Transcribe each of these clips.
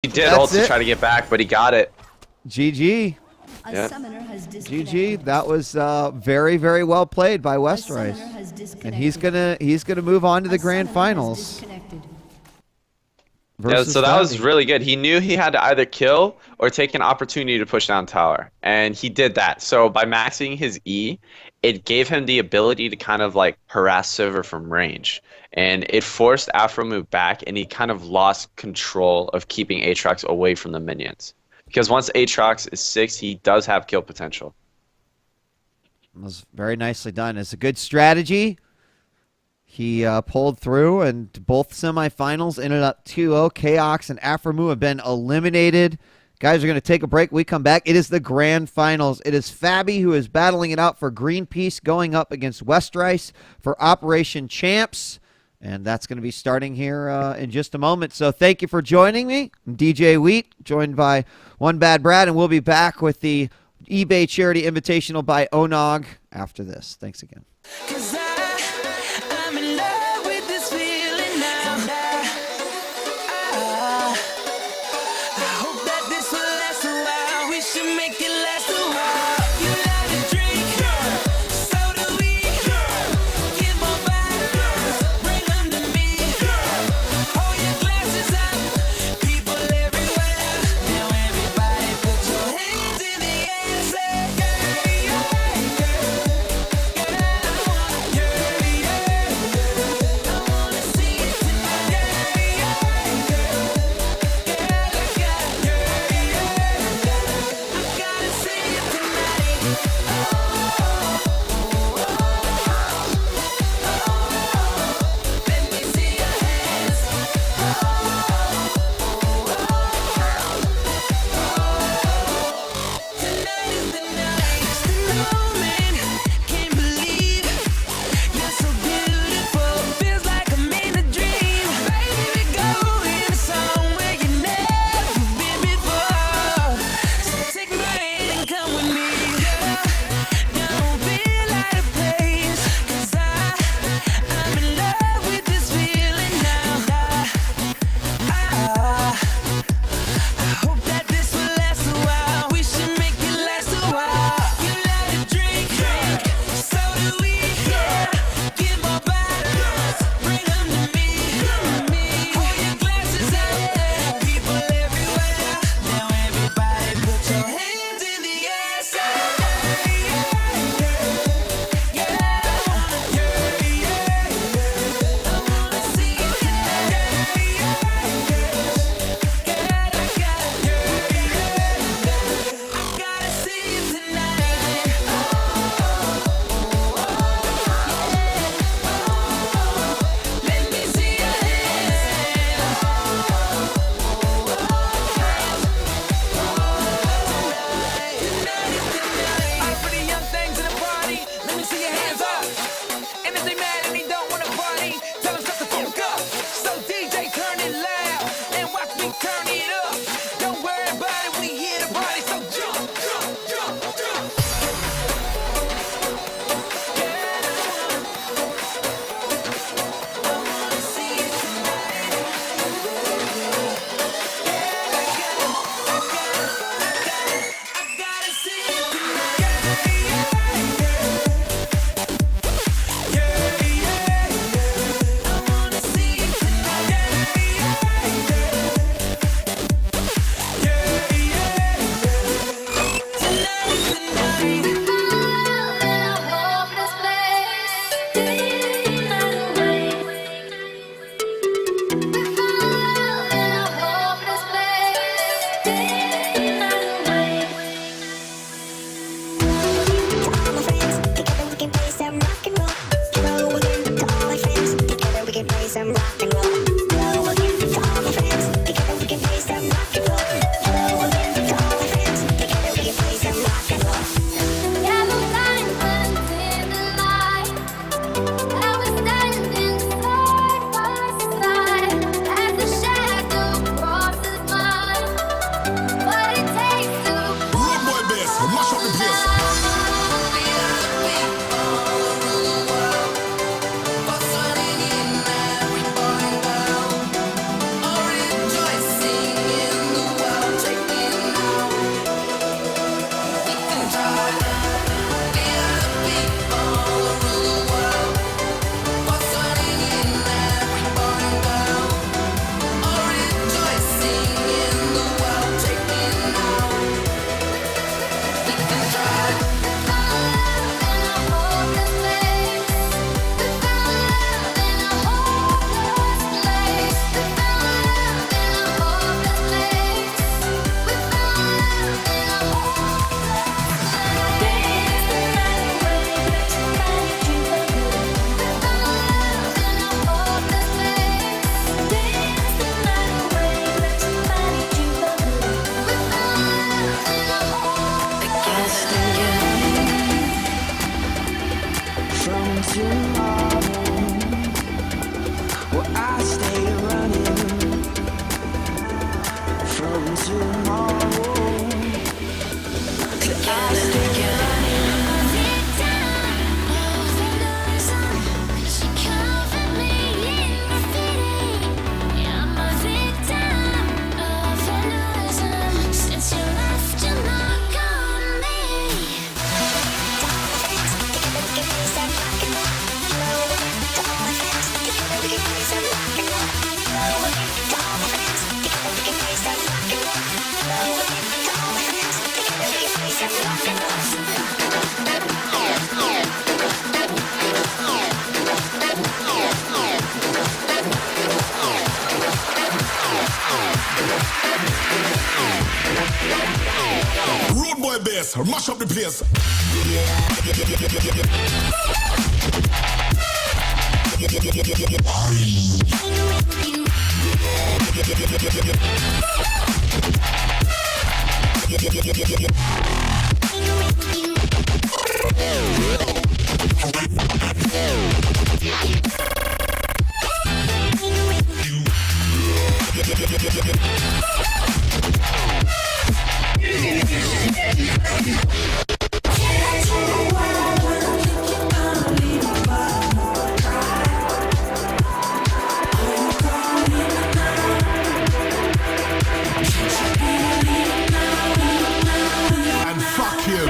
He did ult to try to get back, but he got it. GG. Yep. GG. That was very, very well played by Westerice. And he's gonna move on to the grand finals. Yeah, so that was really good. He knew he had to either kill or take an opportunity to push down tower, and he did that. So by maxing his E, it gave him the ability to kind of like harass Silver from range, and it forced Afro move back, and he kind of lost control of keeping Aatrox away from the minions. Because once Aatrox is 6, he does have kill potential. It was very nicely done. It's a good strategy. He pulled through, and both semifinals ended up 2-0. Chaos and Afromu have been eliminated. Guys are going to take a break. We come back. It is the grand finals. It is Fabi who is battling it out for Greenpeace, going up against Westerice for Operation Champs. And that's going to be starting here in just a moment. So thank you for joining me. I'm DJ Wheat, joined by One Bad Brad, and we'll be back with the eBay Charity Invitational by Onog after this. Thanks again. I'm in love with this feeling now. I hope that this will last a while. We should make it last a while. You like to drink, so do we. Get more bottles, bring them to me. Hold your glasses up, people everywhere. Now everybody put your hands in the air. Say, girl, I want you. Road boy bass, mash up the place. And fuck you.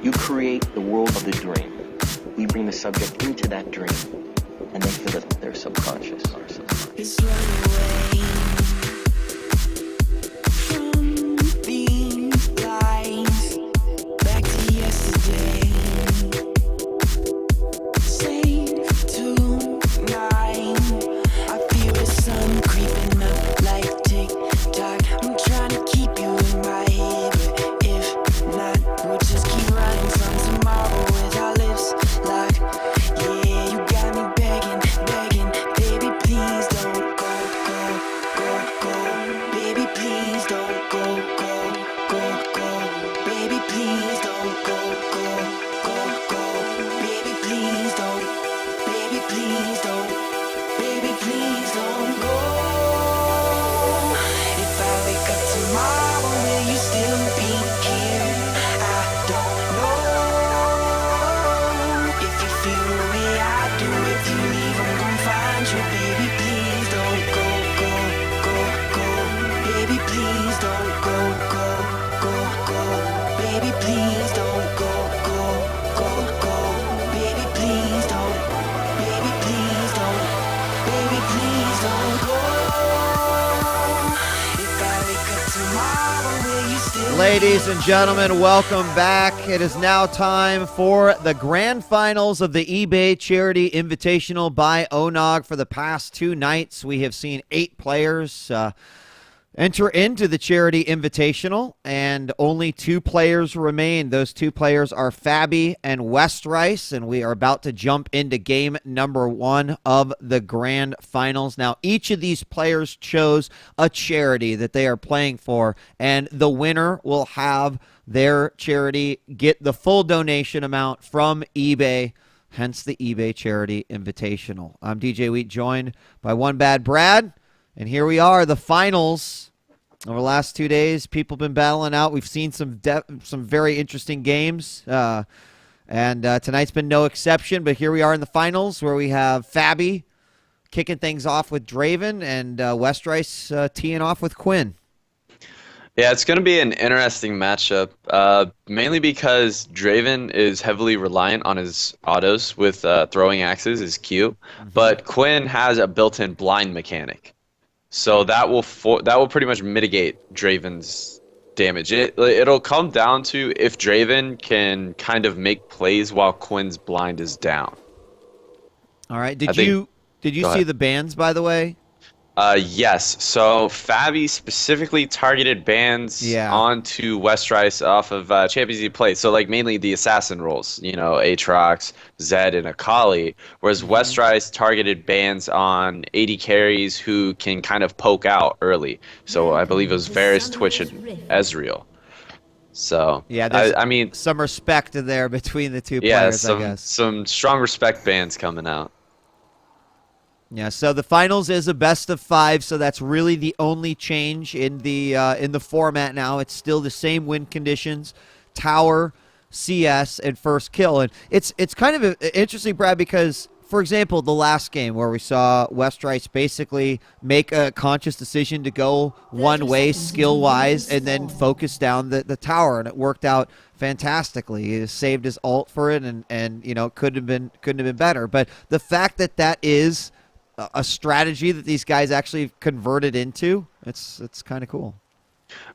You create the world of the dream. We bring the subject into that dream, and they feel it their subconscious. It's run away from these lies back to yesterday. Safe tonight. I feel the sun creeping up like tick-tock. I'm trying to keep you in my head, but if not, we'll just keep running from tomorrow with our lips locked. Yeah, you got me begging, baby, please don't go, baby, please don't go, baby, please don't go, baby, please don't, baby, please don't, baby, please don't go. If I wake up tomorrow, will you still be here? I don't know. If you feel the way I do, if you leave, I'm gonna find you. Baby, please don't go. Baby, please don't go. Baby, please don't go. Baby, please don't. Baby, please don't. Baby, please don't go. If I wake up tomorrow, will you still? Ladies and gentlemen, welcome back. It is now time for the grand finals of the eBay Charity Invitational by ONOG. For the past two nights, we have seen 8 players enter into the Charity Invitational, and only 2 players remain. Those 2 players are Fabi and West Rice, and we are about to jump into game number 1 of the grand finals. Now, each of these players chose a charity that they are playing for, and the winner will have their charity get the full donation amount from eBay, hence the eBay Charity Invitational. I'm DJ Wheat, joined by One Bad Brad. And here we are, the finals. Over the last 2 days, people have been battling out. We've seen some very interesting games. And tonight's been no exception, but here we are in the finals where we have Fabi kicking things off with Draven and Westrice teeing off with Quinn. Yeah, it's going to be an interesting matchup, mainly because Draven is heavily reliant on his autos with throwing axes, his Q, but Quinn has a built-in blind mechanic, so that will pretty much mitigate Draven's damage. It'll come down to if Draven can kind of make plays while Quinn's blind is down. All right. I Did think- you Go see ahead. the bans, by the way? Yes. So Fabi specifically targeted bans Yeah. onto Westrice off of Champions League play. So like mainly the assassin roles, Aatrox, Zed, and Akali. Whereas Westrice targeted bans on AD carries who can kind of poke out early. So I believe it was Varus, Twitch, and Ezreal. So Yeah, there's I mean, some respect there between the two yeah, players, I guess. some strong respect bans coming out. Yeah, so the finals is a best of 5, so that's really the only change in the format now. It's still the same win conditions, tower, CS, and first kill. And it's kind of interesting, Brad, because, for example, the last game where we saw Westrice basically make a conscious decision to go one way skill-wise and then focus down the tower, and it worked out fantastically. He saved his ult for it, and couldn't have been better. But the fact that is a strategy that these guys actually converted into, it's kind of cool.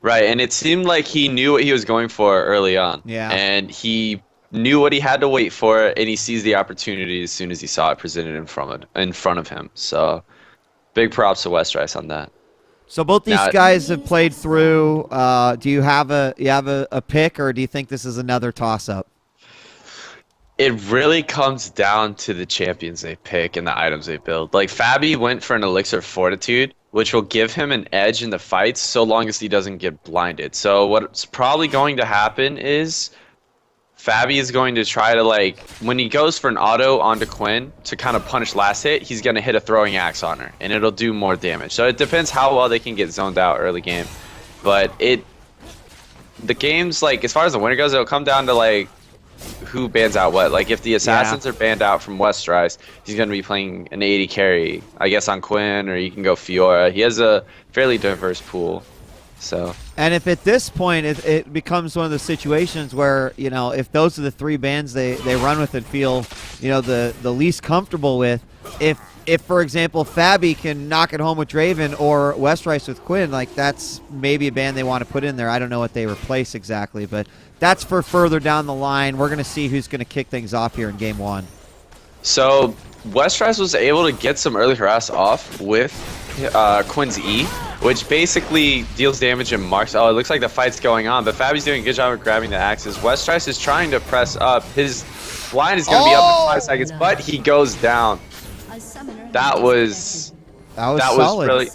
Right, and it seemed like he knew what he was going for early on. Yeah. And he knew what he had to wait for, and he seized the opportunity as soon as he saw it presented in front of him. So, big props to Westrice on that. So both these Now- guys have played through. Do you have a pick, or do you think this is another toss-up? It really comes down to the champions they pick and the items they build. Like, Fabi went for an Elixir of Fortitude, which will give him an edge in the fights so long as he doesn't get blinded. So what's probably going to happen is Fabi is going to try to, like, when he goes for an auto onto Quinn to kind of punish last hit, he's going to hit a throwing axe on her, and it'll do more damage. So it depends how well they can get zoned out early game. But the game's, like, as far as the winner goes, it'll come down to, like, who bans out what. Like, if the assassins are banned out from Westrice, he's going to be playing an 80 carry, I guess, on Quinn, or you can go Fiora. He has a fairly diverse pool. So, And if at this point it becomes one of the situations where, if those are the 3 bans they run with and feel, the least comfortable with, if for example Fabi can knock it home with Draven or Westrice with Quinn, like, that's maybe a ban they want to put in there. I don't know what they replace exactly, but that's for further down the line. We're going to see who's going to kick things off here in game 1. so Westrice was able to get some early harass off with Quinn's E, which basically deals damage and marks. Oh, it looks like the fight's going on, but Fabi's doing a good job of grabbing the axes. Westrice is trying to press up. His line is going to be up in 5 seconds, but he goes down. That was Solid. really.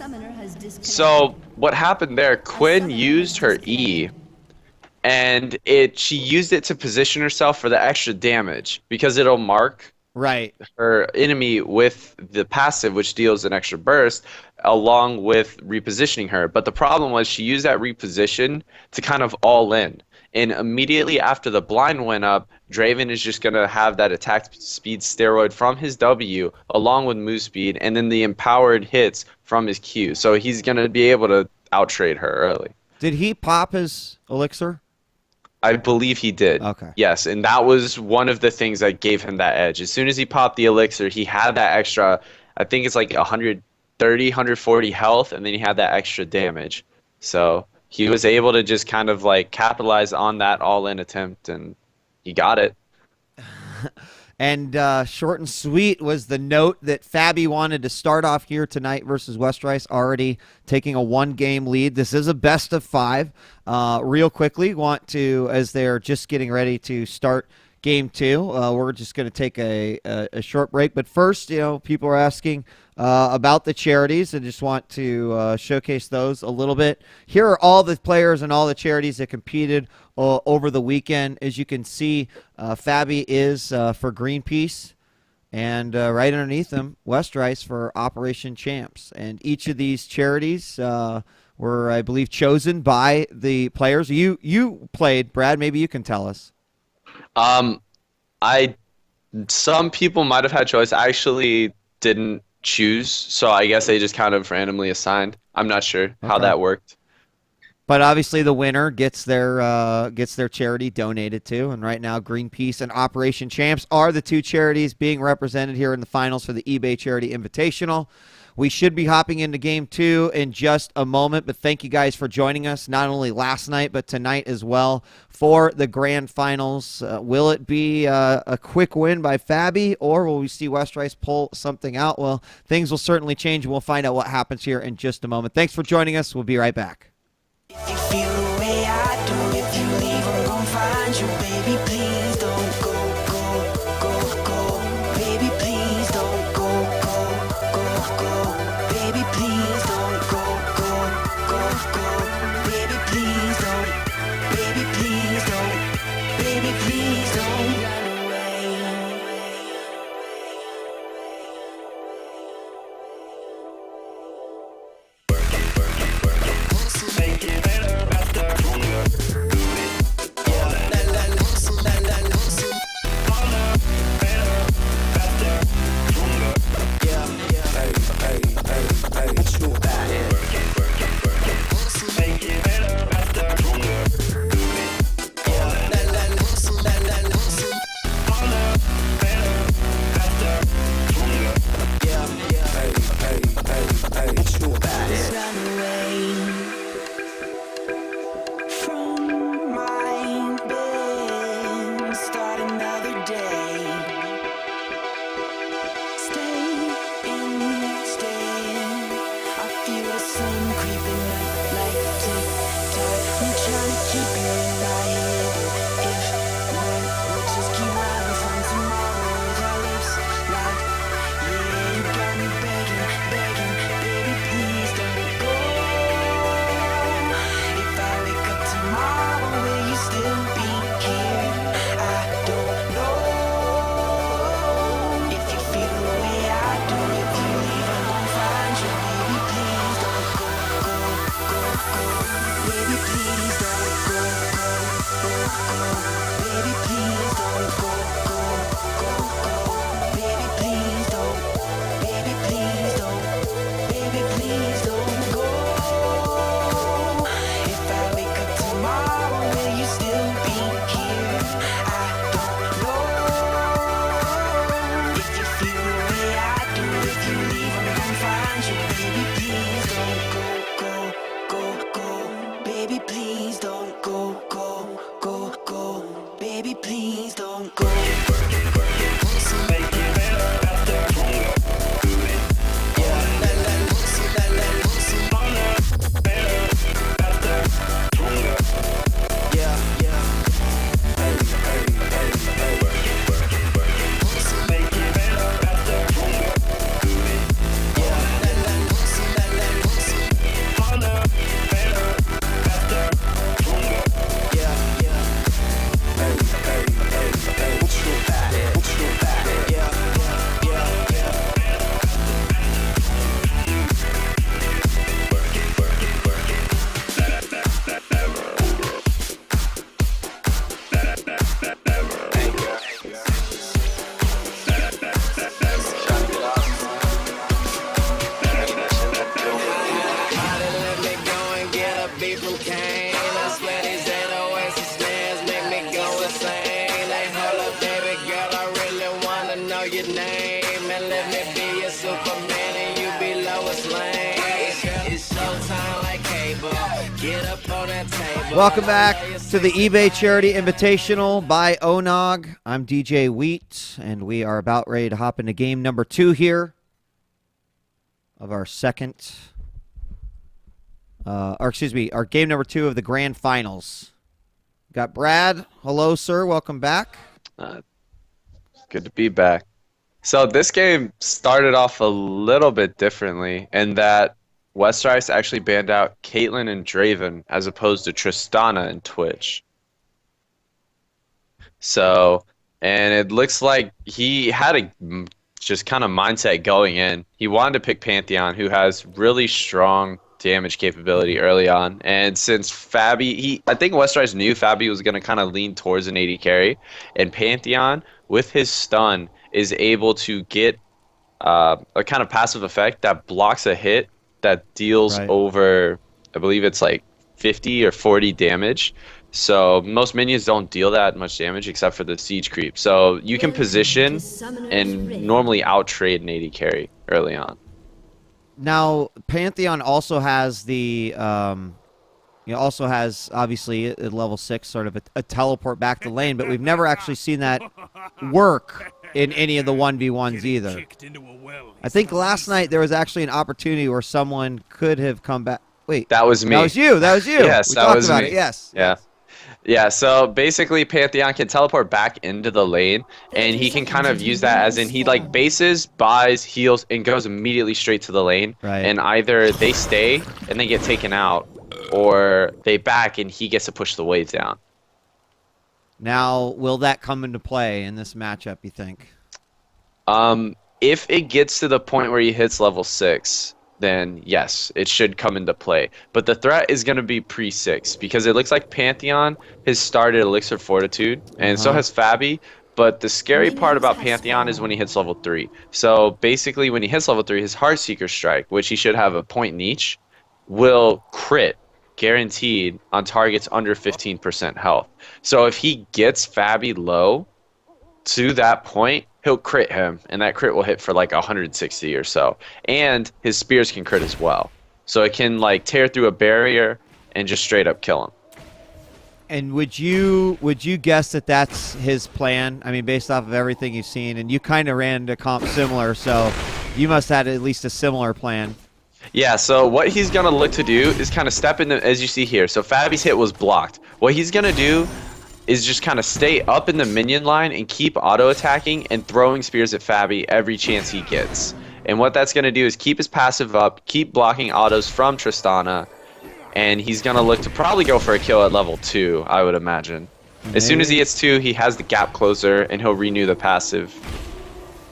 So what happened there? Quinn used her E, and she used it to position herself for the extra damage because it'll mark Right. her enemy with the passive, which deals an extra burst, along with repositioning her. But the problem was she used that reposition to kind of all in. And immediately after the blind went up, Draven is just going to have that attack speed steroid from his W along with move speed, and then the empowered hits from his Q. So he's going to be able to outtrade her early. Did he pop his elixir? I believe he did. Okay. Yes, and that was one of the things that gave him that edge. As soon as he popped the elixir, he had that extra, I think it's like 130, 140 health, and then he had that extra damage. So he was able to just kind of like capitalize on that all-in attempt, and he got it. And short and sweet was the note that Fabi wanted to start off here tonight versus Westrice, already taking a 1-game lead. This is a best of 5. Real quickly, want to, as they're just getting ready to start game 2, we're just going to take a short break. But first, people are asking about the charities, and just want to showcase those a little bit. Here are all the players and all the charities that competed over the weekend. As you can see, Fabi is for Greenpeace, and right underneath them, Westrice for Operation Champs. And each of these charities were, I believe, chosen by the players. You played, Brad. Maybe you can tell us. I some people might have had choice. I actually didn't choose, so I guess they just kind of randomly assigned. I'm not sure how Okay. that worked. But obviously, the winner gets their charity donated to, and right now, Greenpeace and Operation Champs are the two charities being represented here in the finals for the eBay Charity Invitational. We should be hopping into Game 2 in just a moment, but thank you guys for joining us, not only last night, but tonight as well for the grand finals. Will it be a quick win by Fabi, or will we see West Rice pull something out? Well, things will certainly change, and we'll find out what happens here in just a moment. Thanks for joining us. We'll be right back. If you feel the way I do, if you leave, I'm gon' find you, baby. Please don't go, go, go, go. Baby, please don't go, go, go, go. Baby, please don't go, go, go, go. Baby, please don't. Baby, please don't. Baby, please don't run away. Run away from my bed, start another day. Stay instead. I feel the sun creeping up like tick-tock. I'm trying to keep you in my head. If not, we'll just keep running from tomorrow with our lips locked. Yeah, you got me begging, begging, baby, please don't go. If I wake up tomorrow, will you still be here? I don't know. If you feel the way I do, if you leave, I'm gon' find you, baby, please don't go, go, go, go. Baby, please don't go, go, go, go. Baby, please don't go, go, go, go. Baby, please don't. Baby, please don't. Baby, please don't go. If I wake up tomorrow, will you still be here? I don't know. If you feel the way I do, if you leave, I'm gon' find you. Baby, please don't go, go, go, go. Baby, please don't go, go, go, go. Baby, please don't go. Welcome back to the eBay Charity Invitational by Onog. I'm DJ Wheat, and we are about ready to hop into game number 2 here of our our game number 2 of the grand finals. Got Brad. Hello, sir. Welcome back. Good to be back. So this game started off a little bit differently in that West Rice actually banned out Caitlyn and Draven as opposed to Tristana and Twitch. So, and it looks like he had a just kind of mindset going in. He wanted to pick Pantheon, who has really strong damage capability early on. And since Fabi, I think West Rice knew Fabi was going to kind of lean towards an AD carry, and Pantheon with his stun, is able to get a kind of passive effect that blocks a hit that deals Right. over, I believe it's like 50 or 40 damage. So most minions don't deal that much damage except for the siege creep. So you can position and normally out trade an AD carry early on. Now, Pantheon also has the also has obviously at level 6 sort of a teleport back to lane, but we've never actually seen that work in any of the 1v1s either. I think last night there was actually an opportunity where someone could have come back. Wait, That was me. that was you. That was you. Yes, we that talked was about me. it. Yes. Yeah. Yeah, so basically Pantheon can teleport back into the lane, and he can kind of use that as in he like bases, buys, heals, and goes immediately straight to the lane. Right. And either they stay and they get taken out, or they back and he gets to push the wave down. Now, will that come into play in this matchup, you think? If it gets to the point where he hits level 6, then yes, it should come into play. But the threat is going to be pre-6 because it looks like Pantheon has started Elixir Fortitude, and so has Fabi. But the scary part about Pantheon is when he hits level 3. So basically, when he hits level 3, his Heartseeker Strike, which he should have a point in each, will crit guaranteed on targets under 15% health. So if he gets Fabi low to that point, he'll crit him, and that crit will hit for like 160 or so. And his spears can crit as well. So it can like tear through a barrier and just straight up kill him. And would you guess that that's his plan? I mean, based off of everything you've seen, and you kind of ran to comp similar, so you must have had at least a similar plan. Yeah, so what he's going to look to do is kind of step in, as you see here. So Fabi's hit was blocked. What he's going to do is just kind of stay up in the minion line and keep auto-attacking and throwing spears at Fabi every chance he gets. And what that's going to do is keep his passive up, keep blocking autos from Tristana, and he's going to look to probably go for a kill at level 2, I would imagine. As soon as he hits 2, he has the gap closer, and he'll renew the passive.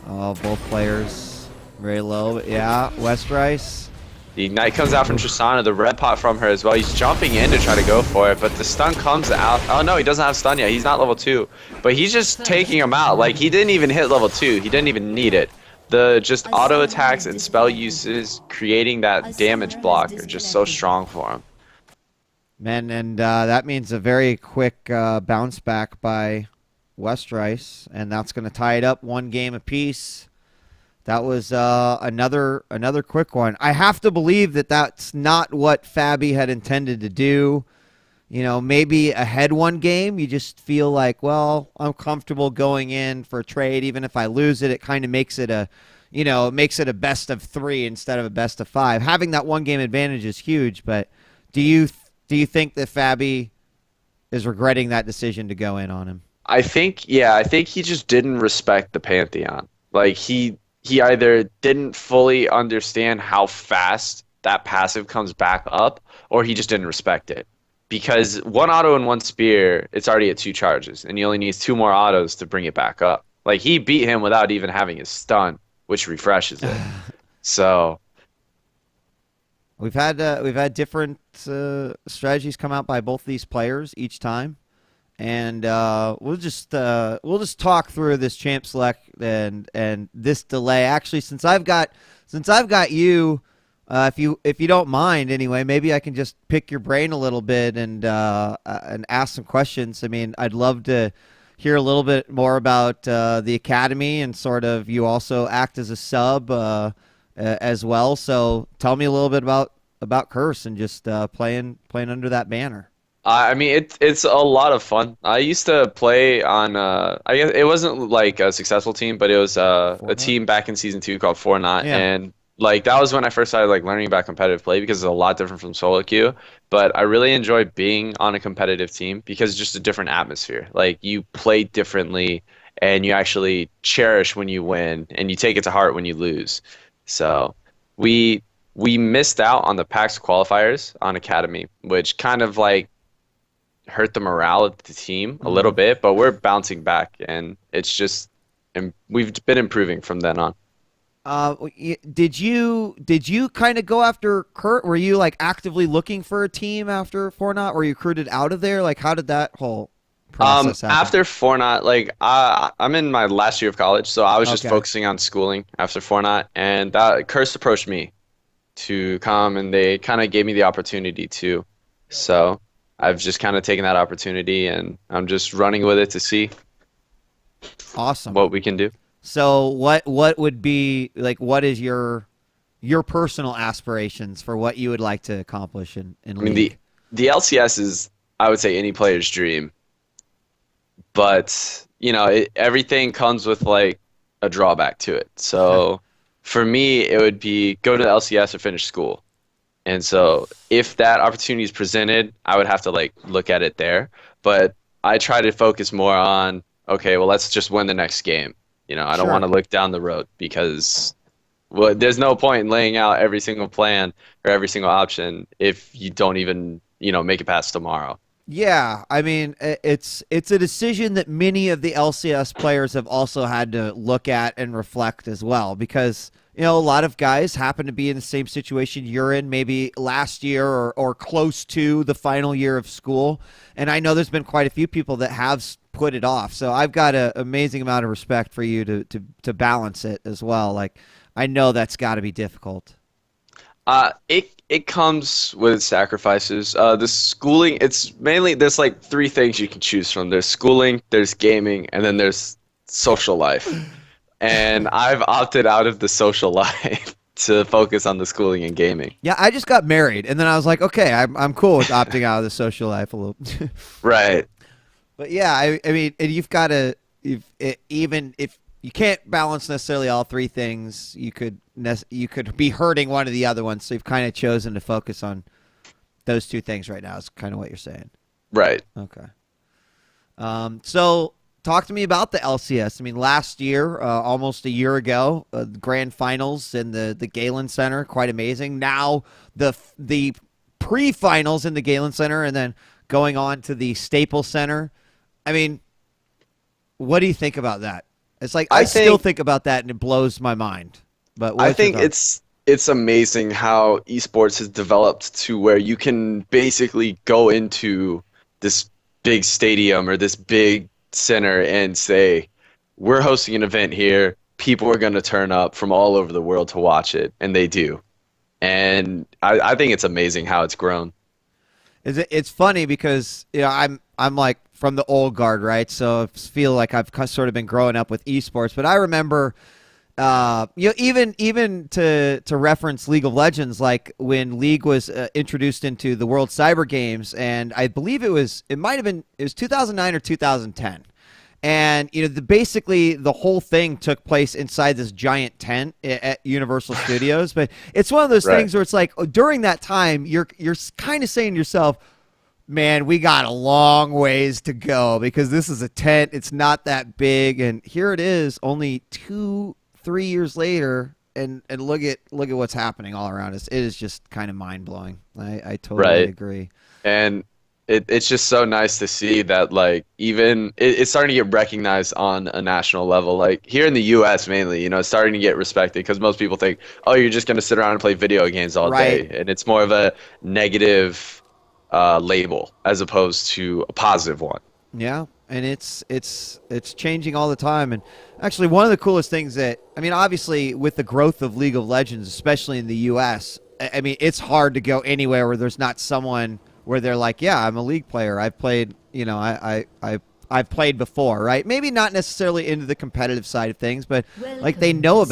Oh, both players very low. But yeah, Westrice. The Ignite comes out from Tristana, the red pot from her as well. He's jumping in to try to go for it, but the stun comes out. Oh no, he doesn't have stun yet. He's not level 2. But he's just taking him out. Like, he didn't even hit level 2. He didn't even need it. The just auto attacks and spell uses creating that damage block are just so strong for him. Man, and that means a very quick bounce back by Westrice, and that's going to tie it up 1 game apiece. That was another quick one. I have to believe that that's not what Fabi had intended to do. You know, maybe ahead 1 game, you just feel like, well, I'm comfortable going in for a trade. Even if I lose it, it kind of makes it a, a best of 3 instead of a best of 5. Having that 1 game advantage is huge. But do you think that Fabi is regretting that decision to go in on him? I think he just didn't respect the Pantheon. Like, he either didn't fully understand how fast that passive comes back up, or he just didn't respect it. Because 1 auto and 1 spear, it's already at 2 charges, and he only needs 2 more autos to bring it back up. Like, he beat him without even having his stun, which refreshes it. So we've had different strategies come out by both these players each time. And we'll just talk through this champ select and this delay. Actually, since I've got you, if you don't mind, anyway, maybe I can just pick your brain a little bit and ask some questions. I mean, I'd love to hear a little bit more about the academy, and sort of you also act as a sub as well. So tell me a little bit about Curse and just playing under that banner. I mean, it's a lot of fun. I used to play on, I guess it wasn't like a successful team, but it was a team back in season 2 called Four Not, yeah. And like that was when I first started like learning about competitive play, because it's a lot different from solo queue. But I really enjoy being on a competitive team because it's just a different atmosphere. Like, you play differently, and you actually cherish when you win, and you take it to heart when you lose. So we missed out on the PAX qualifiers on Academy, which kind of like hurt the morale of the team a little bit, but we're bouncing back, and it's just, and we've been improving from then on. Did you kind of go after Kurt? Were you like actively looking for a team after Four Not? Were you recruited out of there? Like, how did that whole process happen? After Fortnite, like I'm in my last year of college, so I was just Okay. focusing on schooling after Fortnite, and that Curse approached me to come, and they kind of gave me the opportunity to. So I've just kind of taken that opportunity, and I'm just running with it to see Awesome. what we can do. So what would be like? What is your personal aspirations for what you would like to accomplish in I mean, the League? the LCS is, I would say, any player's dream, but everything comes with like a drawback to it. So for me, it would be go to the LCS or finish school. And so if that opportunity is presented, I would have to like look at it there. But I try to focus more on, okay, well, let's just win the next game. I don't want Sure. to look down the road because well, there's no point in laying out every single plan or every single option if you don't even, make it past tomorrow. Yeah, I mean, it's a decision that many of the LCS players have also had to look at and reflect as well, because a lot of guys happen to be in the same situation you're in, maybe last year or close to the final year of school, and I know there's been quite a few people that have put it off. So I've got an amazing amount of respect for you to balance it as well. Like, I know that's got to be difficult. It comes with sacrifices. The schooling, it's mainly there's like three things you can choose from. There's schooling, there's gaming, and then there's social life. And I've opted out of the social life to focus on the schooling and gaming. Yeah, I just got married, and then I was like, okay, I'm cool with opting out of the social life a little. Right. But yeah, I mean, and you've got to, even if you can't balance necessarily all three things, you could be hurting one of the other ones. So you've kind of chosen to focus on those two things right now. Is kind of what you're saying. Right. Okay. So talk to me about the LCS. I mean, last year, almost a year ago, grand finals in the Galen Center, quite amazing. Now the pre-finals in the Galen Center, and then going on to the Staples Center. I mean, what do you think about that? It's like I still think about that, and it blows my mind. But I what's your think thoughts? it's amazing how esports has developed to where you can basically go into this big stadium or this big center and say, we're hosting an event here. People are going to turn up from all over the world to watch it, and they do. And I think it's amazing how it's grown. It's funny because I'm like from the old guard, right? So I feel like I've sort of been growing up with esports. But I remember, even to reference League of Legends, like when League was introduced into the World Cyber Games, and I believe it was 2009 or 2010. And basically the whole thing took place inside this giant tent at Universal Studios. But it's one of those Right. things where it's like during that time you're kind of saying to yourself, "Man, we got a long ways to go because this is a tent. It's not that big, and here it is, only 2-3 years later, and look at what's happening all around us. It is just kind of mind blowing. I totally Right. agree. And it's just so nice to see that like even it's starting to get recognized on a national level. Like here in the US mainly, it's starting to get respected because most people think, oh, you're just gonna sit around and play video games all Right. day. And it's more of a negative label as opposed to a positive one. Yeah, and it's changing all the time. And actually, one of the coolest things that obviously, with the growth of League of Legends, especially in the U.S., I mean, it's hard to go anywhere where there's not someone where they're like, yeah, I'm a League player. I've played, I've played before, right? Maybe not necessarily into the competitive side of things, but like they know about.